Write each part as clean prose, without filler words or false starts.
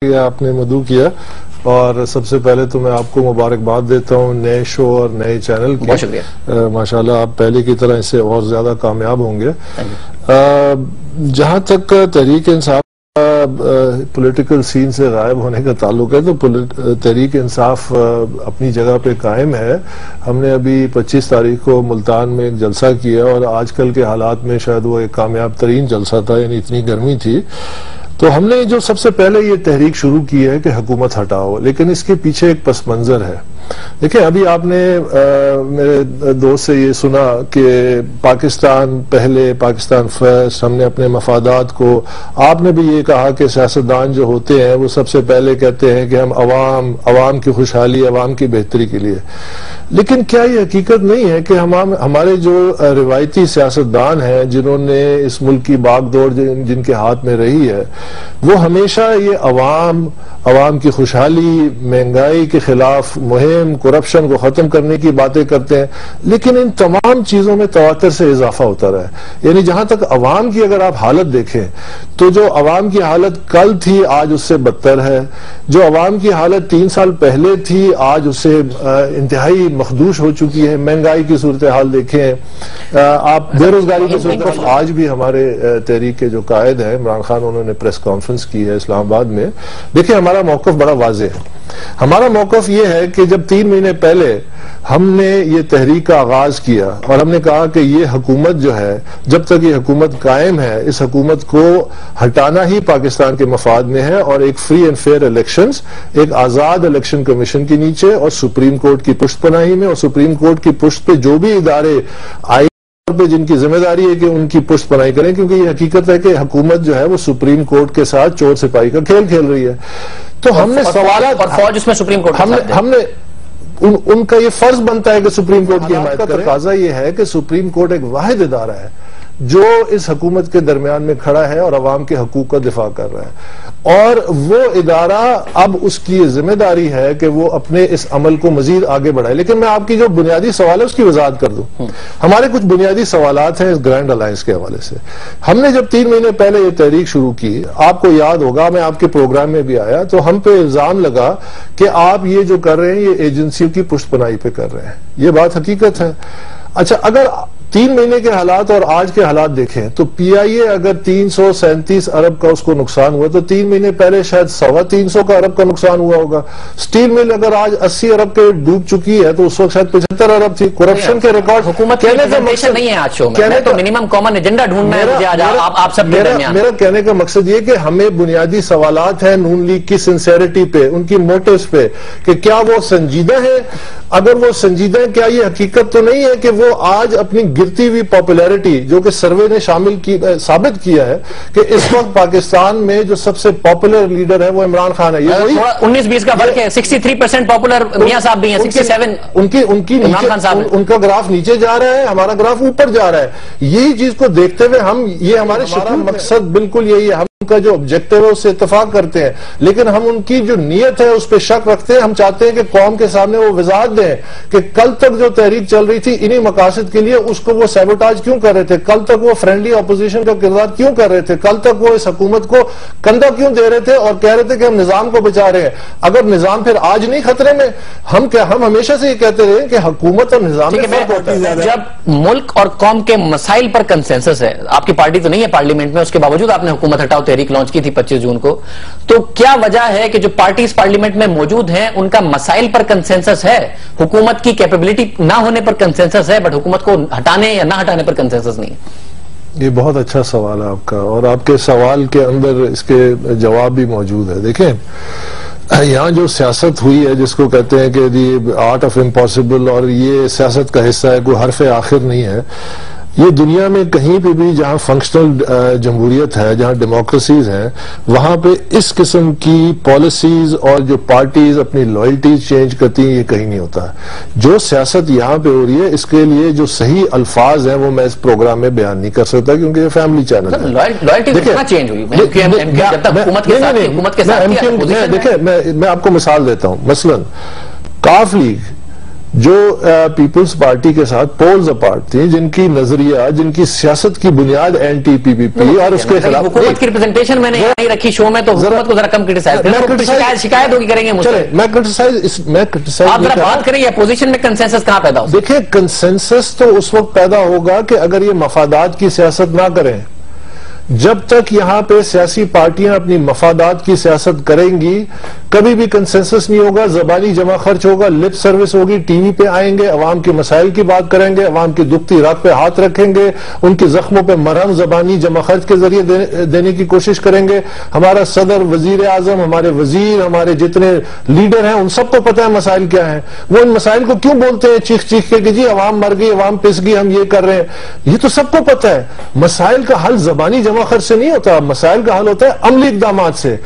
آپ نے مدعو کیا، اور سب سے پہلے تو میں آپ کو مبارکباد دیتا ہوں نئے شو اور نئے چینل کی. بہت شکریہ. ماشاءاللہ آپ پہلے کی طرح اس سے اور زیادہ کامیاب ہوں گے. جہاں تک تحریک انصاف پولیٹیکل سین سے غائب ہونے کا تعلق ہے تو تحریک انصاف اپنی جگہ پہ قائم ہے. ہم نے ابھی 25 تاریخ کو ملتان میں ایک جلسہ کیا اور آج کل کے حالات میں شاید وہ ایک کامیاب ترین جلسہ تھا، یعنی اتنی گرمی تھی. تو ہم نے جو سب سے پہلے یہ تحریک شروع کی ہے کہ حکومت ہٹاؤ، لیکن اس کے پیچھے ایک پس منظر ہے. دیکھیں ابھی آپ نے میرے دوست سے یہ سنا کہ پاکستان پہلے، پاکستان فرسٹ، ہم نے اپنے مفادات کو، آپ نے بھی یہ کہا کہ سیاستدان جو ہوتے ہیں وہ سب سے پہلے کہتے ہیں کہ ہم عوام کی خوشحالی، عوام کی بہتری کے لیے. لیکن کیا یہ حقیقت نہیں ہے کہ ہمارے جو روایتی سیاستدان ہیں جنہوں نے اس ملک کی باغ دوڑ جن کے ہاتھ میں رہی ہے، وہ ہمیشہ یہ عوام کی خوشحالی، مہنگائی کے خلاف مہم، کرپشن کو ختم کرنے کی باتیں کرتے ہیں، لیکن ان تمام چیزوں میں تواتر سے اضافہ ہوتا رہا ہے. یعنی جہاں تک عوام کی اگر آپ حالت دیکھیں تو جو عوام کی حالت کل تھی آج اس سے بدتر ہے. جو عوام کی حالت 3 سال پہلے تھی آج اس سے انتہائی مخدوش ہو چکی ہے. مہنگائی کی صورتحال دیکھیں آپ، بے روزگاری کی صورتحال. آج بھی ہمارے تحریک کے جو قائد ہیں عمران خان، انہوں نے پریس کانفرنس کی ہے اسلام آباد میں. دیکھیں ہمارا موقف بڑا واضح ہے. ہمارا موقف یہ ہے کہ جب 3 مہینے پہلے ہم نے یہ تحریک کا آغاز کیا اور ہم نے کہا کہ یہ حکومت جو ہے، جب تک یہ حکومت قائم ہے، اس حکومت کو ہٹانا ہی پاکستان کے مفاد میں ہے، اور ایک فری اینڈ فیئر الیکشنز، ایک آزاد الیکشن کمیشن کے نیچے اور سپریم کورٹ کی پشت پناہی میں، اور سپریم کورٹ کی پشت پہ جو بھی ادارے آئی پہ جن کی ذمہ داری ہے کہ ان کی پشت پناہی کریں، کیونکہ یہ حقیقت ہے کہ حکومت جو ہے وہ سپریم کورٹ کے ساتھ چور سپاہی کا کھیل کھیل رہی ہے. تو ہم نے سوالات، اور فوج اس میں سپریم کورٹ ہم نے ان کا یہ فرض بنتا ہے کہ سپریم کورٹ کی حمایت کریں. تقاضا یہ ہے کہ سپریم کورٹ ایک واحد ادارہ ہے جو اس حکومت کے درمیان میں کھڑا ہے اور عوام کے حقوق کا دفاع کر رہا ہے، اور وہ ادارہ اب اس کی ذمہ داری ہے کہ وہ اپنے اس عمل کو مزید آگے بڑھائے. لیکن میں آپ کی جو بنیادی سوال ہے اس کی وضاحت کر دوں. ہمارے کچھ بنیادی سوالات ہیں اس گرینڈ الائنس کے حوالے سے. ہم نے جب 3 مہینے پہلے یہ تحریک شروع کی، آپ کو یاد ہوگا میں آپ کے پروگرام میں بھی آیا تو ہم پہ الزام لگا کہ آپ یہ جو کر رہے ہیں یہ ایجنسیوں کی پشت پناہی پہ کر رہے ہیں. یہ بات حقیقت ہے. اچھا، اگر 3 مہینے کے حالات اور آج کے حالات دیکھیں تو پی آئی اے اگر 337 ارب کا اس کو نقصان ہوا تو 3 مہینے پہلے شاید 325 کا ارب کا نقصان ہوا ہوگا. سٹیل مل اگر آج 80 ارب کے ڈوب چکی ہے تو اس وقت شاید 75 ارب تھی. کرپشن کے ریکارڈ حکومت کہنے کا مقصد نہیں ہے. آج شو میں تو منیمم کامن ایجنڈا ڈھونڈنا ہے آپ سب کے درمیان. میرا کہنے کا مقصد یہ کہ ہمیں بنیادی سوالات ہیں نون لیگ کی سنسیریٹی پہ، ان کی موٹیوز پہ، کہ کیا وہ سنجیدہ ہیں. اگر وہ سنجیدہ ہیں، کیا یہ حقیقت تو نہیں ہے کہ وہ آج اپنی گرتی ہوئی پاپولیرٹی، جو کہ سروے نے ثابت کیا ہے کہ اس وقت پاکستان میں جو سب سے پاپولر لیڈر ہے وہ عمران خان ہے. یہ 19-20 کا فرق ہے. 63% پاپولر میاں صاحب بھی ہیں، 67 ان کا گراف نیچے جا رہا ہے، ہمارا گراف اوپر جا رہا ہے. یہی چیز کو دیکھتے ہوئے یہ ہمارا مقصد بالکل یہی ہے. ہم ان کا جو آبجیکٹو ہے اس سے اتفاق کرتے ہیں، لیکن ہم ان کی جو نیت ہے اس پہ شک رکھتے ہیں. ہم چاہتے ہیں کہ قوم کے سامنے وہ وضاحت دیں کہ کل تک جو تحریک چل رہی تھی انہی مقاصد کے لیے، اس کو وہ سیبوٹاج کیوں کر رہے تھے؟ کل تک وہ فرینڈلی اپوزیشن کا کردار کیوں کر رہے تھے؟ کل تک وہ اس حکومت کو کندھا کیوں دے رہے تھے اور کہہ رہے تھے کہ ہم نظام کو بچا رہے ہیں؟ اگر نظام پھر آج نہیں خطرے میں، ہم ہمیشہ سے یہ کہتے رہے کہ حکومت اور نظام میں فرق ہوتا ہے. جب ملک اور قوم کے مسائل پر کنسنسس ہے، آپ کی پارٹی تو نہیں ہے پارلیمنٹ میں، اس کے باوجود آپ نے حکومت ہٹاؤ تحریک لانچ کی تھی 25 جون کو، تو کیا وجہ ہے کہ جو پارٹیز پارلیمنٹ میں موجود ہیں ان کا مسائل پر کنسنسس ہے، حکومت کی کیپیبلٹی نہ ہونے پر کنسنسس ہے، بٹ حکومت کو ہٹانے یا نہ ہٹانے پر کنسنسس نہیں؟ یہ بہت اچھا سوال ہے آپ کا، اور آپ کے سوال کے اندر اس کے جواب بھی موجود ہے. دیکھیں یہاں جو سیاست ہوئی ہے جس کو کہتے ہیں کہ دی آرٹ آف امپاسبل، اور یہ سیاست کا حصہ ہے، کوئی حرف آخر نہیں ہے. یہ دنیا میں کہیں پہ بھی جہاں فنکشنل جمہوریت ہے، جہاں ڈیموکریسیز ہیں، وہاں پہ اس قسم کی پالیسیز اور جو پارٹیز اپنی لائلٹیز چینج کرتی ہیں یہ کہیں نہیں ہوتا. جو سیاست یہاں پہ ہو رہی ہے اس کے لیے جو صحیح الفاظ ہیں وہ میں اس پروگرام میں بیان نہیں کر سکتا کیونکہ یہ فیملی چینل ہے. دیکھیں میں آپ کو مثال دیتا ہوں. مثلا کاف لیگ جو پیپلز پارٹی کے ساتھ پولز اپارٹ تھی، جن کی نظریہ، جن کی سیاست کی بنیاد اینٹی پی پی پی اور اس کے خلاف حکومت کی ریپرزنٹیشن میں نہیں رکھی شو میں، تو حکومت کو ذرا کم کرٹیسائز کریں، شکایت ہوگی کریں گے مجھ سے. میں کرٹیسائز آپ ذرا بات کریں یہ اپوزیشن میں کنسنسس کہاں پیدا ہو؟ دیکھیں کنسنسس تو اس وقت پیدا ہوگا کہ اگر یہ مفادات کی سیاست نہ کریں. جب تک یہاں پہ سیاسی پارٹیاں اپنی مفادات کی سیاست کریں گی کبھی بھی کنسنسس نہیں ہوگا، زبانی جمع خرچ ہوگا، لپ سروس ہوگی، ٹی وی پہ آئیں گے، عوام کے مسائل کی بات کریں گے، عوام کی دکھتی رات پہ ہاتھ رکھیں گے، ان کے زخموں پہ مرہم زبانی جمع خرچ کے ذریعے دینے کی کوشش کریں گے. ہمارا صدر، وزیر اعظم، ہمارے وزیر، ہمارے جتنے لیڈر ہیں ان سب کو پتہ ہے مسائل کیا ہیں. وہ ان مسائل کو کیوں بولتے ہیں چیخ چیخ کے کہ جی عوام مر گئی، عوام پس گئی، ہم یہ کر رہے ہیں؟ یہ تو سب کو پتہ ہے. مسائل کا حل زبانی جمع خرچ سے نہیں ہوتا، مسائل کا حل ہوتا ہے عملی اقدامات سے.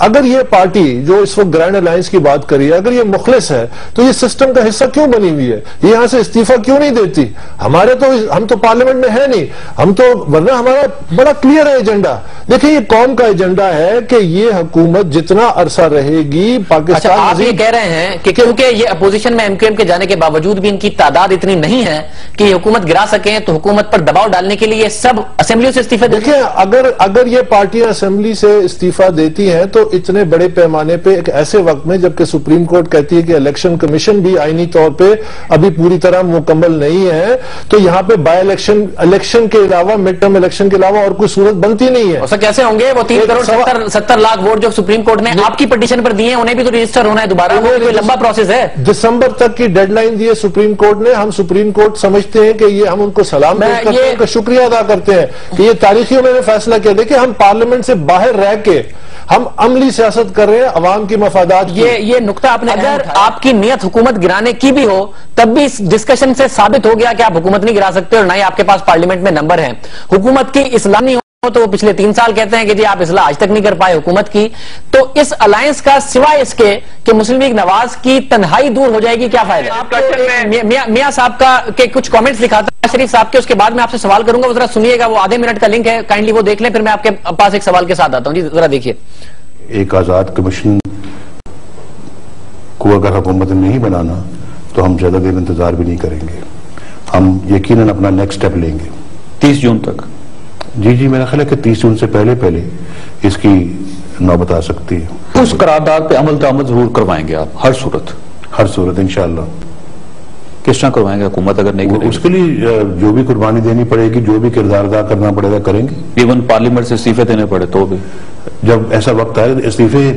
اگر یہ پارٹی جو اس وقت گرینڈ الائنس کی بات کری ہے اگر یہ مخلص ہے تو یہ سسٹم کا حصہ کیوں بنی ہوئی ہے؟ یہ یہاں سے استعفیٰ کیوں نہیں دیتی؟ ہم تو پارلیمنٹ میں ہے نہیں، ہم تو ورنہ ہمارا بڑا کلیئر ہے ایجنڈا. دیکھیں یہ قوم کا ایجنڈا ہے کہ یہ حکومت جتنا عرصہ رہے گی پاکستان. آپ یہ کہہ رہے ہیں کہ کیونکہ یہ اپوزیشن میں ایم کیو ایم کے جانے کے باوجود بھی ان کی تعداد اتنی نہیں ہے کہ یہ حکومت گرا سکیں، تو حکومت پر دباؤ ڈالنے کے لیے سب اسمبلیوں سے استعفے دیتے ہیں. دیکھیں اگر یہ پارٹیاں اسمبلی سے استعفیٰ دیتی ہیں تو اتنے بڑے پیمانے پہ ایک ایسے وقت میں جبکہ سپریم کورٹ کہتی ہے کہ الیکشن کمیشن بھی آئینی طور پہ ابھی پوری طرح مکمل نہیں ہے، تو یہاں پہ بائی الیکشن کے علاوہ مڈ ٹرم الیکشن کے علاوہ اور کوئی صورت بنتی نہیں ہے. ایسا کیسے ہوں گے؟ وہ 3 کروڑ 70 لاکھ ووٹ جو سپریم کورٹ نے آپ کی پٹیشن پر دیے ہیں انہیں بھی تو رجسٹر ہونا ہے دوبارہ، وہ کوئی لمبا پروسیس ہے. دسمبر تک کی ڈیڈ لائن دی ہے سپریم کورٹ نے. ہم سپریم کورٹ سمجھتے ہیں کہ یہ ہم ان کو سلام کرتے ہیں، ان کا شکریہ ادا کرتے ہیں کہ یہ تاریخی انہوں نے فیصلہ کیا. دیکھیں ہم پارلیمنٹ سے باہر رہ کے ہم عملی سیاست کر رہے ہیں عوام کی مفادات کی. یہ نقطہ آپ نے اگر آپ کی نیت حکومت گرانے کی بھی ہو تب بھی اس ڈسکشن سے ثابت ہو گیا کہ آپ حکومت نہیں گرا سکتے اور نہ ہی آپ کے پاس پارلیمنٹ میں نمبر ہیں. حکومت کی اصلاح نہیں ہو تو وہ پچھلے 3 سال کہتے ہیں کہ جی آپ اصلاح آج تک نہیں کر پائے حکومت کی، تو اس الائنس کا سوائے اس کے کہ مسلم لیگ نواز کی تنہائی دور ہو جائے گی کیا فائدہ؟ میاں صاحب کا کہ کچھ کامنٹس دکھاتا ہے شریف صاحب کے، اس کے بعد میں آپ سے سوال کروں گا، وہ ذرا سنیے گا، وہ آدھے منٹ کا لنک ہے، کائنڈلی وہ دیکھ لیں، پھر میں آپ کے پاس ایک سوال کے ساتھ آتا ہوں. جی ذرا دیکھیے. ایک آزاد کمیشن کو اگر حکومت نہیں بنانا تو ہم زیادہ دیر انتظار بھی نہیں کریں گے، ہم یقیناً اپنا نیکسٹ سٹیپ لیں گے 30 جون تک. جی میرا خیال ہے کہ 30 جون سے پہلے اس کی نوبت آ سکتی ہے. اس قرارداد پہ عمل تعمل ضرور کروائیں گے آپ ہر صورت انشاءاللہ. کس طرح کروائیں گے حکومت اگر نہیں کرے؟ اس کے لیے جو بھی قربانی دینی پڑے گی، جو بھی کردار ادا کرنا پڑے گا کریں گے. ایون پارلیمنٹ سے استعفے دینے پڑے تو بھی جب ایسا وقت آئے. استعفے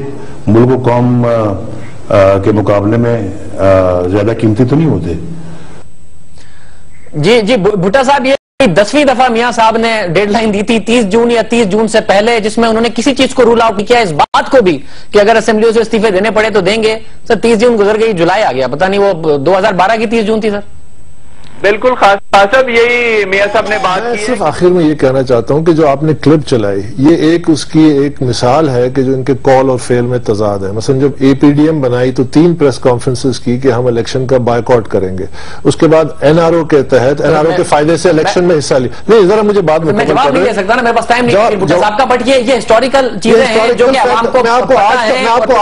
ملک و قوم کے مقابلے میں زیادہ قیمتی تو نہیں ہوتے. جی بھٹا صاحب، یہ 10ویں دفعہ میاں صاحب نے ڈیڈ لائن دی تھی 30 جون یا 30 جون سے پہلے، جس میں انہوں نے کسی چیز کو رول آؤٹ نہیں کیا، اس بات کو بھی کہ اگر اسمبلیوں سے استعفے دینے پڑے تو دیں گے. سر 30 جون گزر گئی، جولائی آ گیا، پتہ نہیں وہ 2012 کی 30 جون تھی. سر بالکل خاص صاحب یہی میاں صاحب نے بات کی. صرف آخر میں یہ کہنا چاہتا ہوں کہ جو آپ نے کلپ چلائی یہ اس کی ایک مثال ہے کہ جو ان کے کال اور فیل میں تضاد ہے. مثلا جب اے پی ڈی ایم بنائی تو 3 پریس کانفرنسز کی کہ ہم الیکشن کا بائیک آؤٹ کریں گے. اس کے بعد این آر او کے تحت این آر او کے فائدے سے الیکشن میں حصہ لی. نہیں ذرا مجھے بعد میں جواب نہیں دے سکتا نا، میرے پاس ٹائم نہیں. بھٹا صاحب کا بٹ یہ ہسٹوریکل چیزیں ہیں جو کہ عوام کو پتہ ہے. میں آپ کو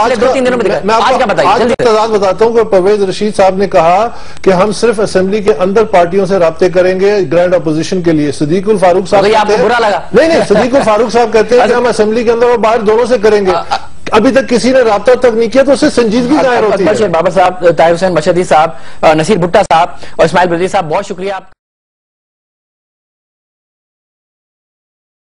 آج تضاد بتاتا ہوں کہ پرویز رشید صاحب نے کہا کہ ہم صرف اسمبلی کے اندر پارٹیوں سے رابطے کریں گے گرینڈ اپوزیشن کے لیے. صدیق الفاروق صاحب برا لگا نہیں صدیق الفاروق صاحب کہتے ہیں کہ ہم اسمبلی کے اندر اور باہر دونوں سے کریں گے. ابھی تک کسی نے رابطہ تک نہیں کیا تو اس سے سنجیدگی ظاہر ہوتی ہے. بابر صاحب، طاہر حسین مشہدی صاحب، نصیر بھٹا صاحب اور اسماعیل بریلوی صاحب، بہت شکریہ آپ